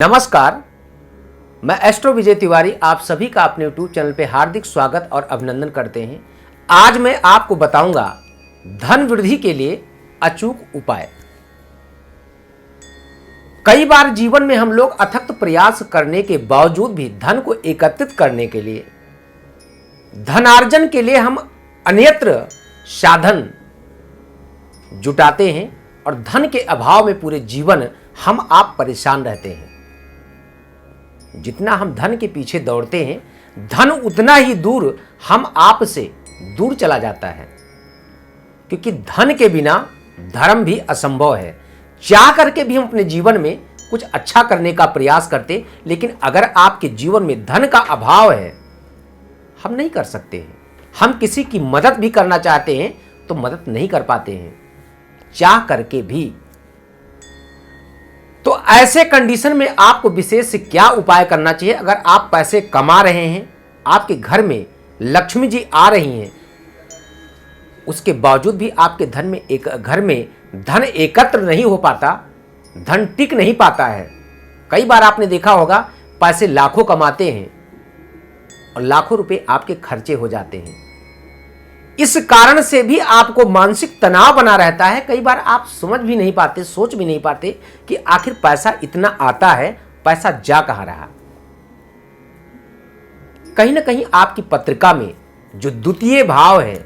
नमस्कार, मैं एस्ट्रो विजय तिवारी आप सभी का अपने यूट्यूब चैनल पे हार्दिक स्वागत और अभिनंदन करते हैं। आज मैं आपको बताऊंगा धन वृद्धि के लिए अचूक उपाय। कई बार जीवन में हम लोग अथक प्रयास करने के बावजूद भी धन को एकत्रित करने के लिए, धनार्जन के लिए हम अन्यत्र साधन जुटाते हैं और धन के अभाव में पूरे जीवन हम आप परेशान रहते हैं। जितना हम धन के पीछे दौड़ते हैं, धन उतना ही दूर हम आप से दूर चला जाता है, क्योंकि धन के बिना धर्म भी असंभव है। चाह करके भी हम अपने जीवन में कुछ अच्छा करने का प्रयास करते, लेकिन अगर आपके जीवन में धन का अभाव है, हम नहीं कर सकते हैं। हम किसी की मदद भी करना चाहते हैं तो मदद नहीं कर पाते हैं, चाह करके भी। तो ऐसे कंडीशन में आपको विशेष क्या उपाय करना चाहिए? अगर आप पैसे कमा रहे हैं, आपके घर में लक्ष्मी जी आ रही हैं, उसके बावजूद भी आपके घर में धन एकत्र नहीं हो पाता, धन टिक नहीं पाता है। कई बार आपने देखा होगा, पैसे लाखों कमाते हैं और लाखों रुपए आपके खर्चे हो जाते हैं। इस कारण से भी आपको मानसिक तनाव बना रहता है। कई बार आप समझ भी नहीं पाते, सोच भी नहीं पाते कि आखिर पैसा इतना आता है, पैसा जा कहां रहा। कहीं ना कहीं आपकी पत्रिका में जो द्वितीय भाव है,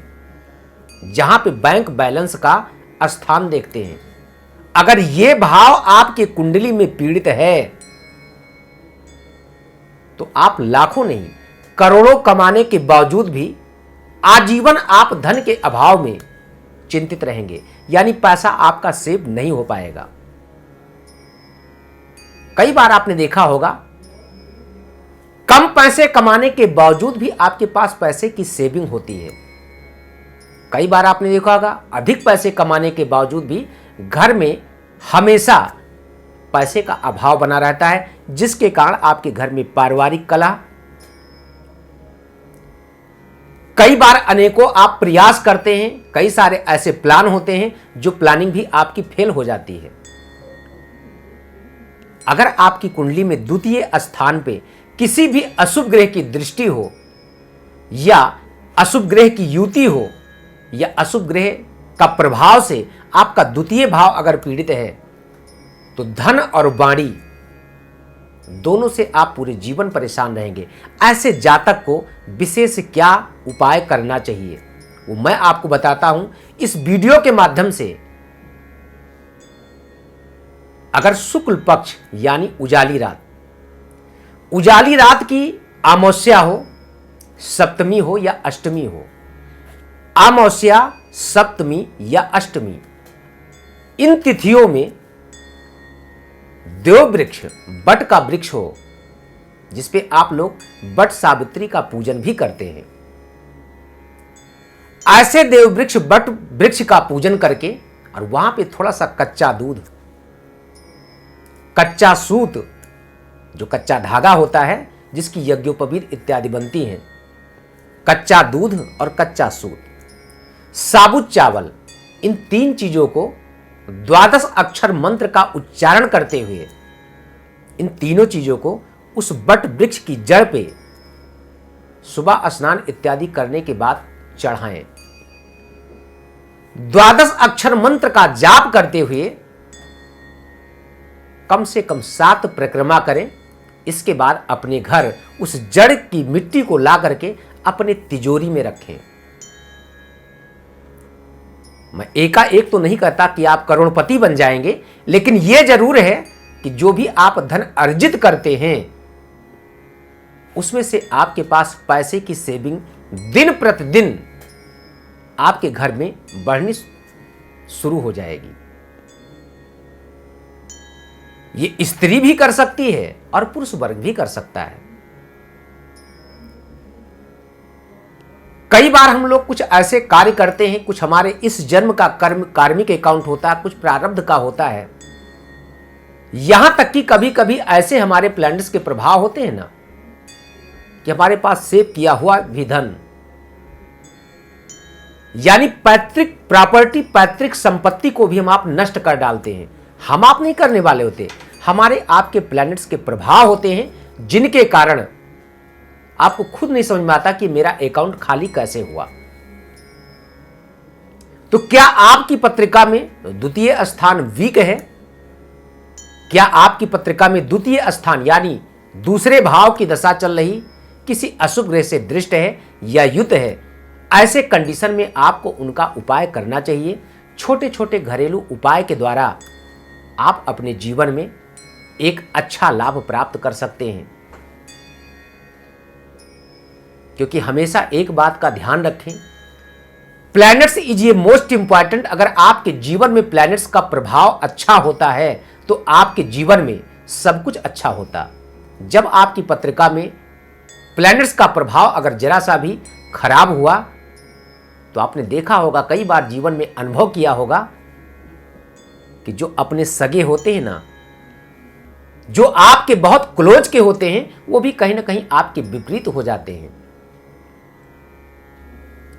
जहां पे बैंक बैलेंस का स्थान देखते हैं, अगर यह भाव आपके कुंडली में पीड़ित है तो आप लाखों नहीं करोड़ों कमाने के बावजूद भी आजीवन आप धन के अभाव में चिंतित रहेंगे, यानी पैसा आपका सेव नहीं हो पाएगा। कई बार आपने देखा होगा, कम पैसे कमाने के बावजूद भी आपके पास पैसे की सेविंग होती है। कई बार आपने देखा होगा, अधिक पैसे कमाने के बावजूद भी घर में हमेशा पैसे का अभाव बना रहता है, जिसके कारण आपके घर में पारिवारिक कलह। कई बार अनेकों आप प्रयास करते हैं, कई सारे ऐसे प्लान होते हैं जो प्लानिंग भी आपकी फेल हो जाती है। अगर आपकी कुंडली में द्वितीय स्थान पे किसी भी अशुभ ग्रह की दृष्टि हो, या अशुभ ग्रह की युति हो, या अशुभ ग्रह का प्रभाव से आपका द्वितीय भाव अगर पीड़ित है, तो धन और वाणी दोनों से आप पूरे जीवन परेशान रहेंगे। ऐसे जातक को विशेष क्या उपाय करना चाहिए, वो मैं आपको बताता हूं इस वीडियो के माध्यम से। अगर शुक्ल पक्ष यानी उजाली रात की अमावस्या हो, सप्तमी हो या अष्टमी हो, अमावस्या, सप्तमी या अष्टमी, इन तिथियों में देव वृक्ष, बट का वृक्ष हो, जिसपे आप लोग बट सावित्री का पूजन भी करते हैं, ऐसे देव वृक्ष, बट वृक्ष का पूजन करके और वहां पे थोड़ा सा कच्चा दूध, कच्चा सूत, जो कच्चा धागा होता है जिसकी यज्ञोपवीत इत्यादि बनती हैं, कच्चा दूध और कच्चा सूत, साबुत चावल, इन तीन चीजों को 12 अक्षर मंत्र का उच्चारण करते हुए, इन तीनों चीजों को उस बट वृक्ष की जड़ पे सुबह स्नान इत्यादि करने के बाद चढ़ाएं। 12 अक्षर मंत्र का जाप करते हुए कम से कम 7 परिक्रमा करें। इसके बाद अपने घर उस जड़ की मिट्टी को ला करके अपने तिजोरी में रखें। मैं एकाएक तो नहीं कहता कि आप करोड़पति बन जाएंगे, लेकिन यह जरूर है कि जो भी आप धन अर्जित करते हैं, उसमें से आपके पास पैसे की सेविंग दिन प्रतिदिन आपके घर में बढ़नी शुरू हो जाएगी। ये स्त्री भी कर सकती है और पुरुष वर्ग भी कर सकता है। कई बार हम लोग कुछ ऐसे कार्य करते हैं, कुछ हमारे इस जन्म का कार्मिक अकाउंट होता है, कुछ प्रारब्ध का होता है। यहां तक कि कभी कभी ऐसे हमारे प्लैनेट्स के प्रभाव होते हैं ना, कि हमारे पास सेव किया हुआ भी धन, यानी पैतृक प्रॉपर्टी, पैतृक संपत्ति को भी हम आप नष्ट कर डालते हैं। हम आप नहीं करने वाले होते, हमारे आपके प्लैनेट्स के प्रभाव होते हैं, जिनके कारण आपको खुद नहीं समझ में आता कि मेरा अकाउंट खाली कैसे हुआ। तो क्या आपकी पत्रिका में द्वितीय स्थान वीक है? क्या आपकी पत्रिका में द्वितीय स्थान यानी दूसरे भाव की दशा चल रही किसी अशुभ ग्रह से दृष्ट है या युत है? ऐसे कंडीशन में आपको उनका उपाय करना चाहिए। छोटे छोटे घरेलू उपाय के द्वारा आप अपने जीवन में एक अच्छा लाभ प्राप्त कर सकते हैं। क्योंकि हमेशा एक बात का ध्यान रखें, प्लैनेट्स इज ये मोस्ट इंपॉर्टेंट। अगर आपके जीवन में प्लैनेट्स का प्रभाव अच्छा होता है तो आपके जीवन में सब कुछ अच्छा होता। जब आपकी पत्रिका में प्लैनेट्स का प्रभाव अगर जरा सा भी खराब हुआ तो आपने देखा होगा, कई बार जीवन में अनुभव किया होगा कि जो अपने सगे होते हैं ना, जो आपके बहुत क्लोज के होते हैं, वो भी कहीं ना कहीं आपके विपरीत हो जाते हैं।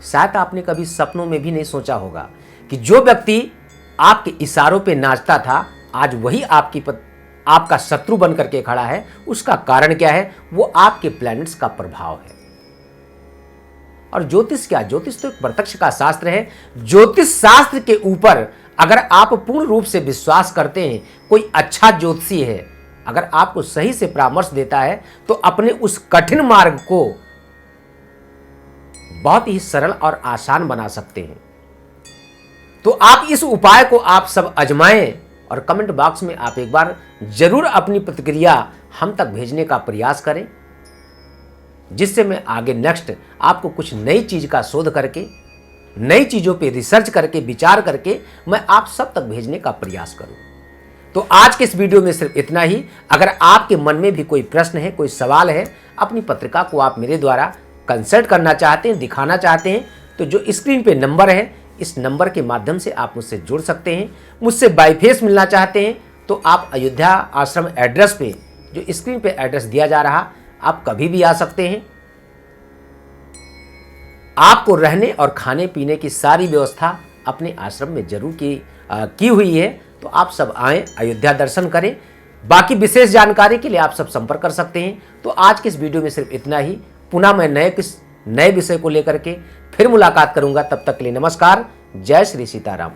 शायद आपने कभी सपनों में भी नहीं सोचा होगा कि जो व्यक्ति आपके इशारों पे नाचता था, आज वही आपका शत्रु बन करके खड़ा है। उसका कारण क्या है? वो आपके प्लैनेट्स का प्रभाव है। और ज्योतिष क्या? ज्योतिष तो एक प्रत्यक्ष का शास्त्र है। ज्योतिष शास्त्र के ऊपर अगर आप पूर्ण रूप से विश्वास करते हैं, कोई अच्छा ज्योतिषी है, अगर आपको सही से परामर्श देता है, तो अपने उस कठिन मार्ग को बहुत ही सरल और आसान बना सकते हैं। तो आप इस उपाय को आप सब आजमाएं और कमेंट बॉक्स में आप एक बार जरूर अपनी प्रतिक्रिया हम तक भेजने का प्रयास करें, जिससे मैं आगे नेक्स्ट आपको कुछ नई चीज का शोध करके, नई चीजों पे रिसर्च करके, विचार करके मैं आप सब तक भेजने का प्रयास करूं। तो आज के इस वीडियो में सिर्फ इतना ही। अगर आपके मन में भी कोई प्रश्न है, कोई सवाल है, अपनी पत्रिका को आप मेरे द्वारा कंसल्ट करना चाहते हैं, दिखाना चाहते हैं, तो जो स्क्रीन पे नंबर है, इस नंबर के माध्यम से आप मुझसे जुड़ सकते हैं। मुझसे बाय फेस मिलना चाहते हैं तो आप अयोध्या आश्रम एड्रेस पे, जो स्क्रीन पे एड्रेस दिया जा रहा, आप कभी भी आ सकते हैं। आपको रहने और खाने पीने की सारी व्यवस्था अपने आश्रम में जरूर की हुई है। तो आप सब आएँ, अयोध्या दर्शन करें। बाकी विशेष जानकारी के लिए आप सब संपर्क कर सकते हैं। तो आज के इस वीडियो में सिर्फ इतना ही। पुनः मैं नए विषय को लेकर के फिर मुलाकात करूंगा। तब तक के लिए नमस्कार। जय श्री सीताराम।